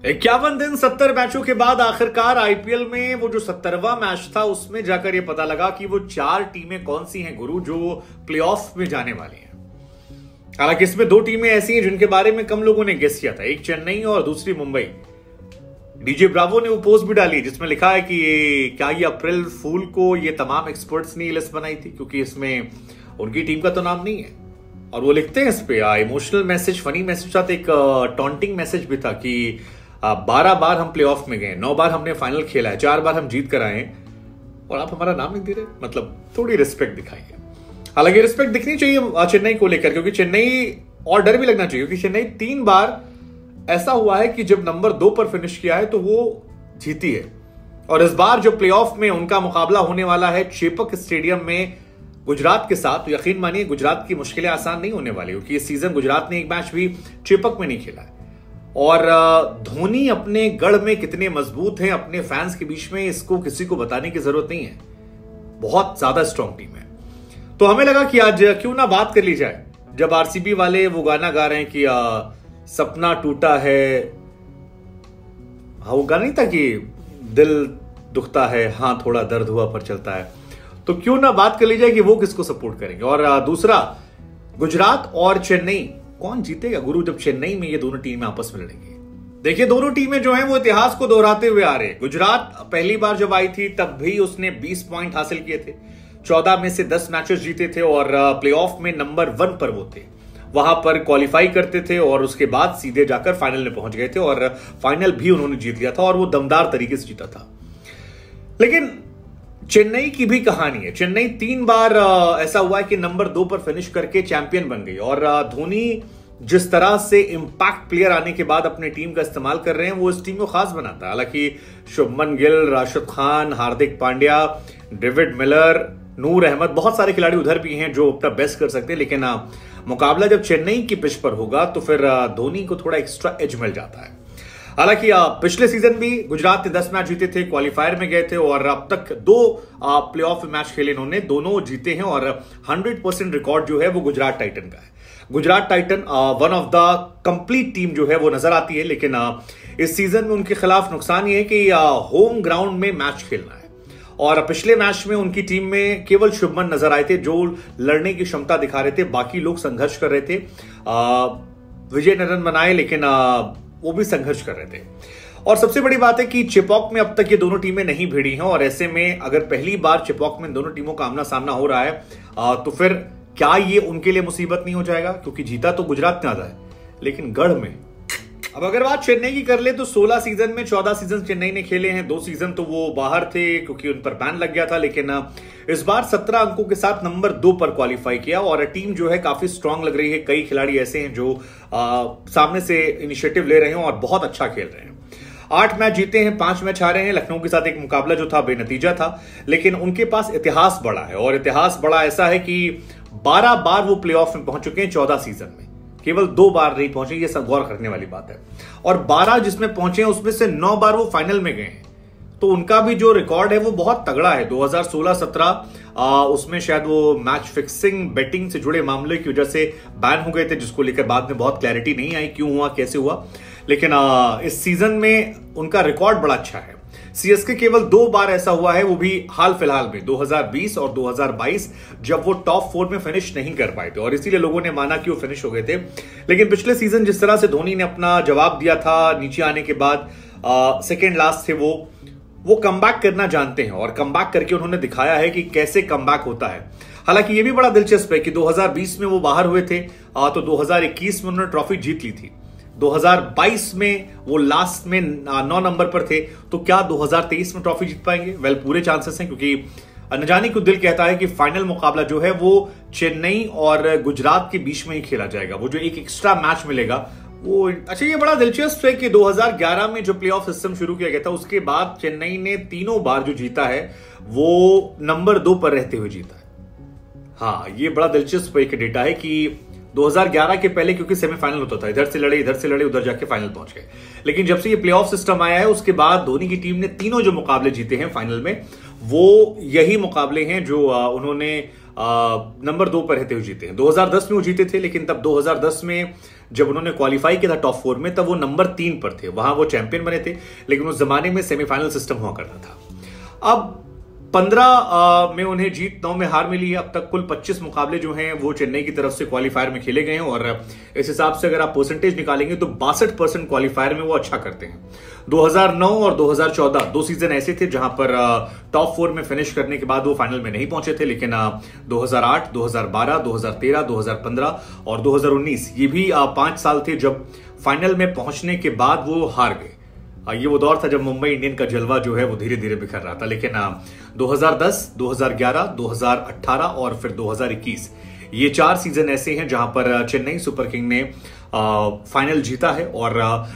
51 दिन 70 मैचों के बाद आखिरकार आईपीएल में वो जो 70वां मैच था उसमें जाकर ये पता लगा कि वो 4 टीमें कौन सी हैं गुरु जो प्लेऑफ में जाने वाली हैं। हालांकि इसमें 2 टीमें ऐसी हैं जिनके बारे में कम लोगों ने गेस किया था, एक चेन्नई और दूसरी मुंबई। डीजे ब्रावो ने वो पोस्ट भी डाली जिसमें लिखा है कि क्या ये अप्रैल फूल को ये तमाम एक्सपर्ट्स ने लिस्ट बनाई थी, क्योंकि इसमें उनकी टीम का तो नाम नहीं है। और वो लिखते हैं इस पे इमोशनल मैसेज, फनी मैसेज साथ एक टॉन्टिंग मैसेज भी था कि 12 बार हम प्लेऑफ में गए, 9 बार हमने फाइनल खेला है, 4 बार हम जीत कर आए और आप हमारा नाम नहीं दे रहे। मतलब थोड़ी रिस्पेक्ट दिखाइए। हालांकि रिस्पेक्ट दिखनी चाहिए चेन्नई को लेकर, क्योंकि चेन्नई, और डर भी लगना चाहिए क्योंकि चेन्नई 3 बार ऐसा हुआ है कि जब नंबर 2 पर फिनिश किया है तो वो जीती है। और इस बार जो प्लेऑफ में उनका मुकाबला होने वाला है चेपक स्टेडियम में गुजरात के साथ, तो यकीन मानिए गुजरात की मुश्किलें आसान नहीं होने वाली, क्योंकि इस सीजन गुजरात ने एक मैच भी चेपक में नहीं खेला है। और धोनी अपने गढ़ में कितने मजबूत हैं अपने फैंस के बीच में, इसको किसी को बताने की जरूरत नहीं है। बहुत ज्यादा स्ट्रॉन्ग टीम है। तो हमें लगा कि आज क्यों ना बात कर ली जाए, जब आरसीबी वाले वो गाना गा रहे हैं कि सपना टूटा है, हाँ वो गाना नहीं था कि दिल दुखता है, हाँ थोड़ा दर्द हुआ पर चलता है, तो क्यों ना बात कर ली जाए कि वो किसको सपोर्ट करेंगे। और दूसरा, गुजरात और चेन्नई कौन जीतेगा गुरु जब चेन्नई में ये दोनों टीमें आपस में लड़ेंगी। देखिए दोनों टीमें जो हैं वो इतिहास को दोहराते हुए आ रहे हैं। गुजरात पहली बार जब आई थी तब भी उसने 20 पॉइंट हासिल किए थे, 14 में से 10 मैचेस जीते थे और प्लेऑफ में नंबर 1 पर वो थे, वहां पर क्वालिफाई करते थे और उसके बाद सीधे जाकर फाइनल में पहुंच गए थे और फाइनल भी उन्होंने जीत लिया था और वो दमदार तरीके से जीता था। लेकिन चेन्नई की भी कहानी है। चेन्नई 3 बार ऐसा हुआ है कि नंबर 2 पर फिनिश करके चैंपियन बन गई और धोनी जिस तरह से इंपैक्ट प्लेयर आने के बाद अपनी टीम का इस्तेमाल कर रहे हैं वो इस टीम को खास बनाता है। हालांकि शुभमन गिल, राशिद खान, हार्दिक पांड्या, डेविड मिलर, नूर अहमद, बहुत सारे खिलाड़ी उधर भी हैं जो अपना बेस्ट कर सकते हैं, लेकिन मुकाबला जब चेन्नई की पिच पर होगा तो फिर धोनी को थोड़ा एक्स्ट्रा एज मिल जाता है। हालांकि पिछले सीजन भी गुजरात ने 10 मैच जीते थे, क्वालिफायर में गए थे और अब तक 2 प्लेऑफ मैच खेले इन्होंने, दोनों जीते हैं और 100% रिकॉर्ड जो है वो गुजरात टाइटन का है। Gujarat Titan one of the complete team जो है वो नजर आती है, लेकिन इस सीजन में उनके खिलाफ नुकसान ये है कि होम ग्राउंड में मैच खेलना है। और पिछले मैच में उनकी टीम में केवल शुभमन नजर आए थे जो लड़ने की क्षमता दिखा रहे थे, बाकी लोग संघर्ष कर रहे थे। विजय ने रन बनाए लेकिन वो भी संघर्ष कर रहे थे। और सबसे बड़ी बात है कि चेपॉक में अब तक ये दोनों टीमें नहीं भिड़ी हैं और ऐसे में अगर पहली बार चेपॉक में दोनों टीमों का आमना सामना हो रहा है तो फिर क्या ये उनके लिए मुसीबत नहीं हो जाएगा, क्योंकि जीता तो गुजरात ने आता है लेकिन गढ़ में। अब अगर बात चेन्नई की कर ले तो 16 सीजन में 14 सीजन चेन्नई ने खेले हैं, 2 सीजन तो वो बाहर थे क्योंकि उन पर बैन लग गया था, लेकिन इस बार 17 अंकों के साथ नंबर 2 पर क्वालिफाई किया और टीम जो है काफी स्ट्रांग लग रही है। कई खिलाड़ी ऐसे हैं जो सामने से इनिशिएटिव ले रहे हैं और बहुत अच्छा खेल रहे हैं। 8 मैच जीते हैं, 5 मैच हारे हैं। लखनऊ के साथ एक मुकाबला जो था बेनतीजा था, लेकिन उनके पास इतिहास बड़ा है और इतिहास बड़ा ऐसा है कि 12 बार वो प्लेऑफ में पहुंच चुके हैं 14 सीजन में, केवल 2 बार नहीं पहुंचे, ये सब गौर करने वाली बात है। और 12 जिसमें पहुंचे हैं उसमें से 9 बार वो फाइनल में गए हैं, तो उनका भी जो रिकॉर्ड है वो बहुत तगड़ा है। 2016-17 उसमें शायद वो मैच फिक्सिंग, बेटिंग से जुड़े मामले की वजह से बैन हो गए थे, जिसको लेकर बाद में बहुत क्लैरिटी नहीं आई क्यों हुआ, कैसे हुआ। लेकिन इस सीजन में उनका रिकॉर्ड बड़ा अच्छा है। सीएसके केवल 2 बार ऐसा हुआ है, वो भी हाल फिलहाल में 2020 और 2022, जब वो टॉप 4 में फिनिश नहीं कर पाए थे और इसीलिए लोगों ने माना कि वो फिनिश हो गए थे। लेकिन पिछले सीजन जिस तरह से धोनी ने अपना जवाब दिया था नीचे आने के बाद, सेकेंड लास्ट थे वो कमबैक करना जानते हैं और कमबैक करके उन्होंने दिखाया है कि कैसे कमबैक होता है। हालांकि ये भी बड़ा दिलचस्प है कि 2020 में वो बाहर हुए थे तो 2021 में उन्होंने ट्रॉफी जीत ली थी, 2022 में वो लास्ट में 9 नंबर पर थे, तो क्या 2023 में ट्रॉफी जीत पाएंगे? वेल, पूरे चांसेस हैं, क्योंकि न जाने को दिल कहता है कि फाइनल मुकाबला जो है वो चेन्नई और गुजरात के बीच में ही खेला जाएगा। वो जो एक एक्स्ट्रा मैच मिलेगा वो अच्छा, ये बड़ा दिलचस्प है कि 2011 में जो प्लेऑफ सिस्टम शुरू किया गया था उसके बाद चेन्नई ने 3 बार जो जीता है वो नंबर 2 पर रहते हुए जीता है। हाँ, ये बड़ा दिलचस्प एक डेटा है कि 2011 के पहले क्योंकि सेमीफाइनल होता था, इधर से लड़े उधर जाके फाइनल पहुंच गए, लेकिन जब से ये प्लेऑफ सिस्टम आया है उसके बाद धोनी की टीम ने 3 जो मुकाबले जीते हैं फाइनल में, वो यही मुकाबले हैं जो उन्होंने नंबर 2 पर रहते हुए जीते हैं। 2010 में वो जीते थे, लेकिन तब 2010 में जब उन्होंने क्वालिफाई किया था टॉप 4 में, तब वो नंबर 3 पर थे, वहां वो चैंपियन बने थे, लेकिन उस जमाने में सेमीफाइनल सिस्टम हुआ करता था। अब 15 में उन्हें जीत, 9 में हार मिली है। अब तक कुल 25 मुकाबले जो हैं वो चेन्नई की तरफ से क्वालिफायर में खेले गए हैं, और इस हिसाब से अगर आप परसेंटेज निकालेंगे तो 62% क्वालिफायर में वो अच्छा करते हैं। 2009 और 2014 2 सीजन ऐसे थे जहां पर टॉप 4 में फिनिश करने के बाद वो फाइनल में नहीं पहुंचे थे, लेकिन 2008, 2012, 2013, 2015 और 2019 ये भी 5 साल थे जब फाइनल में पहुंचने के बाद वो हार गए। ये वो दौर था जब मुंबई इंडियन का जलवा जो है वो धीरे धीरे बिखर रहा था। लेकिन 2010, 2011, 2018 और फिर 2021 ये 4 सीजन ऐसे हैं जहां पर चेन्नई सुपर किंग ने फाइनल जीता है। और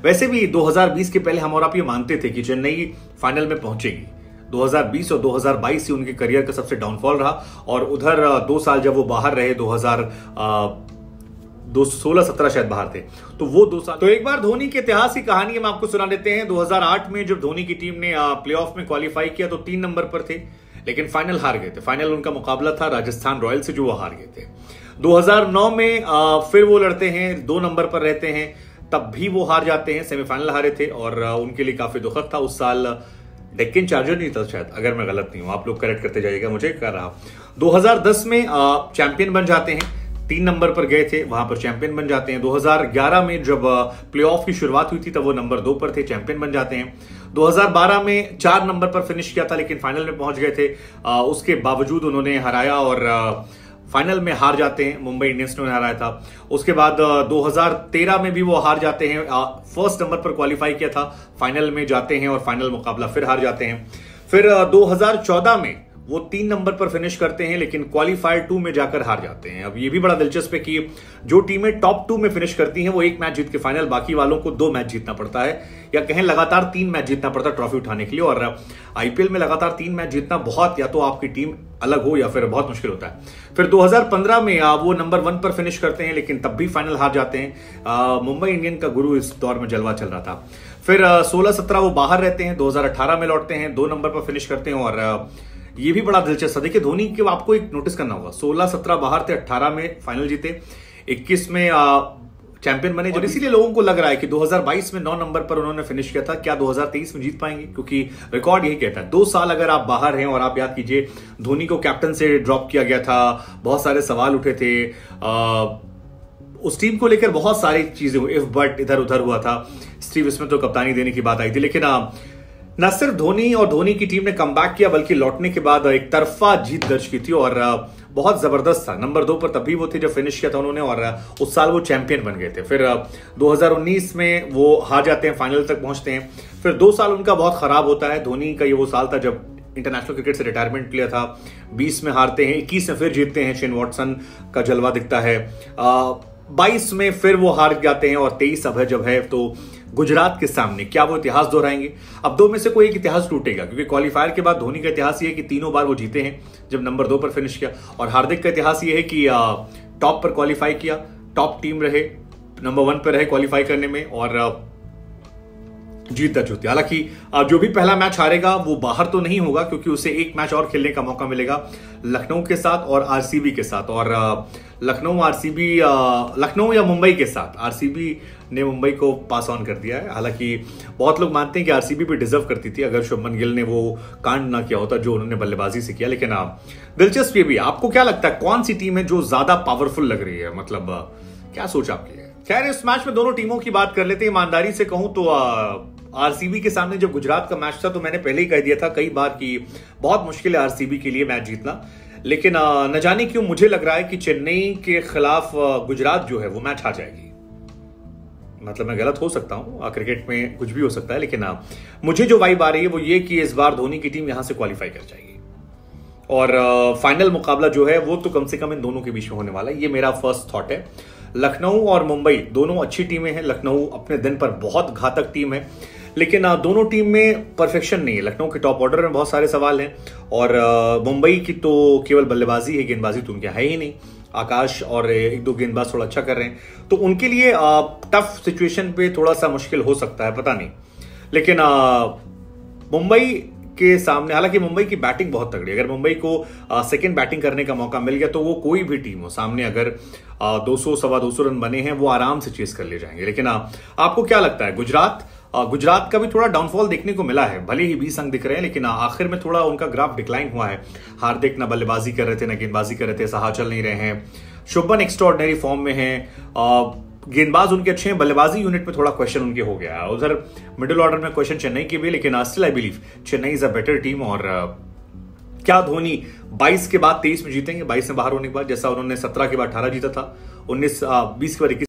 वैसे भी 2020 के पहले हम और आप ये मानते थे कि चेन्नई फाइनल में पहुंचेगी। 2020 और 2022 ही उनके करियर का सबसे डाउनफॉल रहा, और उधर 2 साल जब वो बाहर रहे, 2016-17 शायद बाहर थे, तो वो 2 साल। तो एक बार धोनी के इतिहास की कहानी हम आपको सुना देते हैं। 2008 में जब धोनी की टीम ने प्लेऑफ में क्वालिफाई किया तो 3 नंबर पर थे, लेकिन फाइनल हार गए थे। फाइनल उनका मुकाबला था राजस्थान रॉयल्स से, जो वो हार गए थे। 2009 में फिर वो लड़ते हैं, 2 नंबर पर रहते हैं, तब भी वो हार जाते हैं, सेमीफाइनल हारे थे, और उनके लिए काफी दुखद था। उस साल डेक्कन चार्जर नहीं था शायद, अगर मैं गलत नहीं हूं, आप लोग करेक्ट करते जाइएगा, मुझे कर रहा। 2010 में चैंपियन बन जाते हैं, 3 नंबर पर गए थे, वहां पर चैंपियन बन जाते हैं। 2011 में जब प्लेऑफ की शुरुआत हुई थी तब वो नंबर 2 पर थे, चैंपियन बन जाते हैं। 2012 में 4 नंबर पर फिनिश किया था, लेकिन फाइनल में पहुंच गए थे। उसके बावजूद उन्होंने हराया और फाइनल में हार जाते हैं, मुंबई इंडियंस ने हराया था। उसके बाद 2013 में भी वो हार जाते हैं, फर्स्ट नंबर पर क्वालिफाई किया था, फाइनल में जाते हैं और फाइनल मुकाबला फिर हार जाते हैं। फिर 2014 में वो 3 नंबर पर फिनिश करते हैं, लेकिन क्वालिफायर 2 में जाकर हार जाते हैं। अब ये भी बड़ा दिलचस्प है कि जो टीमें टॉप 2 में फिनिश करती हैं वो 1 मैच जीत के फाइनल, बाकी वालों को 2 मैच जीतना पड़ता है, या कहें लगातार 3 मैच जीतना पड़ता है ट्रॉफी उठाने के लिए। और आईपीएल में लगातार 3 मैच जीतना बहुत, या तो आपकी टीम अलग हो या फिर बहुत मुश्किल होता है। फिर 2015 में वो नंबर 1 पर फिनिश करते हैं, लेकिन तब भी फाइनल हार जाते हैं। मुंबई इंडियन का गुरु इस दौर में जलवा चल रहा था। फिर 16-17 वो बाहर रहते हैं, 2018 में लौटते हैं, 2 नंबर पर फिनिश करते हैं। और ये भी बड़ा दिलचस्प है, देखिए धोनी के आपको एक नोटिस करना होगा, 16-17 बाहर थे, 18 में फाइनल जीते, 21 में चैंपियन बने। और इसीलिए लोगों को लग रहा है कि 2022 में 9 नंबर पर उन्होंने फिनिश किया था, क्या 2023 में जीत पाएंगे, क्योंकि रिकॉर्ड यही कहता है 2 साल अगर आप बाहर हैं। और आप याद कीजिए धोनी को कैप्टन से ड्रॉप किया गया था, बहुत सारे सवाल उठे थे, उस टीम को लेकर बहुत सारी चीजें इफ बट इधर उधर हुआ था, स्टीव स्मिथ को कप्तानी देने की बात आई थी, लेकिन न सिर्फ धोनी और धोनी की टीम ने कमबैक किया, बल्कि लौटने के बाद एक तरफा जीत दर्ज की थी, और बहुत जबरदस्त था। नंबर 2 पर तभी वो थे जब फिनिश किया था उन्होंने, और उस साल वो चैंपियन बन गए थे। फिर 2019 में वो हार जाते हैं, फाइनल तक पहुंचते हैं। फिर 2 साल उनका बहुत खराब होता है। धोनी का ये वो साल था जब इंटरनेशनल क्रिकेट से रिटायरमेंट लिया था, 20 में हारते हैं, 21 में फिर जीतते हैं, शेन वॉटसन का जलवा दिखता है। 22 में फिर वो हार जाते हैं, और 23 अब है जब है तो गुजरात के सामने, क्या वो इतिहास दोहराएंगे? अब 2 में से कोई एक इतिहास टूटेगा, क्योंकि क्वालिफायर के बाद धोनी का इतिहास ये है कि 3 बार वो जीते हैं जब नंबर 2 पर फिनिश किया, और हार्दिक का इतिहास ये है कि टॉप पर क्वालिफाई किया, टॉप टीम रहे, नंबर 1 पर रहे क्वालिफाई करने में, और जीत दर्ज होती है। हालांकि जो भी पहला मैच हारेगा वो बाहर तो नहीं होगा, क्योंकि उसे 1 मैच और खेलने का मौका मिलेगा लखनऊ के साथ और आरसीबी के साथ, और लखनऊ या मुंबई के साथ। आरसीबी ने मुंबई को पास ऑन कर दिया है। हालांकि बहुत लोग मानते हैं कि आरसीबी भी डिजर्व करती थी अगर शुभमन गिल ने वो कांड ना किया होता जो उन्होंने बल्लेबाजी से किया। लेकिन दिलचस्प ये भी, आपको क्या लगता है कौन सी टीम है जो ज्यादा पावरफुल लग रही है? मतलब क्या सोच आपकी है? खैर, इस मैच में दोनों टीमों की बात कर लेते हैं। ईमानदारी से कहूं तो आरसीबी के सामने जब गुजरात का मैच था तो मैंने पहले ही कह दिया था कई बार कि बहुत मुश्किल है आरसीबी के लिए मैच जीतना। लेकिन न जाने क्यों मुझे लग रहा है कि चेन्नई के खिलाफ गुजरात जो है वो मैच हार जाएगी। मतलब मैं गलत हो सकता हूं, क्रिकेट में कुछ भी हो सकता है, लेकिन मुझे जो वाइब आ रही है वो ये कि इस बार धोनी की टीम यहां से क्वालिफाई कर जाएगी, और फाइनल मुकाबला जो है वो तो कम से कम इन दोनों के बीच में होने वाला है। ये मेरा फर्स्ट थॉट है। लखनऊ और मुंबई दोनों अच्छी टीमें हैं। लखनऊ अपने दिन पर बहुत घातक टीम है, लेकिन दोनों टीम में परफेक्शन नहीं है। लखनऊ के टॉप ऑर्डर में बहुत सारे सवाल हैं, और मुंबई की तो केवल बल्लेबाजी है, गेंदबाजी तो उनके है ही नहीं। आकाश और 1-2 गेंदबाज थोड़ा अच्छा कर रहे हैं, तो उनके लिए टफ सिचुएशन पे थोड़ा सा मुश्किल हो सकता है, पता नहीं। लेकिन मुंबई के सामने, हालांकि मुंबई की बैटिंग बहुत तगड़ी है, अगर मुंबई को सेकंड बैटिंग करने का मौका मिल गया तो वो कोई भी टीम हो सामने, अगर 200 सवा 200 रन बने हैं वो आराम से चेस कर ले जाएंगे। लेकिन आपको क्या लगता है, गुजरात का भी थोड़ा डाउनफॉल देखने को मिला है, भले ही 20 अंक दिख रहे हैं लेकिन आखिर में थोड़ा उनका ग्राफ डिक्लाइन हुआ है। हार्दिक ना बल्लेबाजी कर रहे थे ना गेंदबाजी कर रहे थे, साहा चल नहीं रहे हैं। शुभमन एक्स्ट्राऑर्डिनरी फॉर्म में है, गेंदबाज उनके अच्छे हैं, बल्लेबाजी यूनिट में थोड़ा क्वेश्चन उनके हो गया है। उधर मिडिल ऑर्डर में क्वेश्चन चेन्नई के भी, लेकिन still I believe Chennai is a better team. और क्या धोनी 22 के बाद 23 में जीतेंगे? 22 में बाहर होने के बाद, जैसा उन्होंने 17 के बाद 18 जीता था, 20 के बाद 21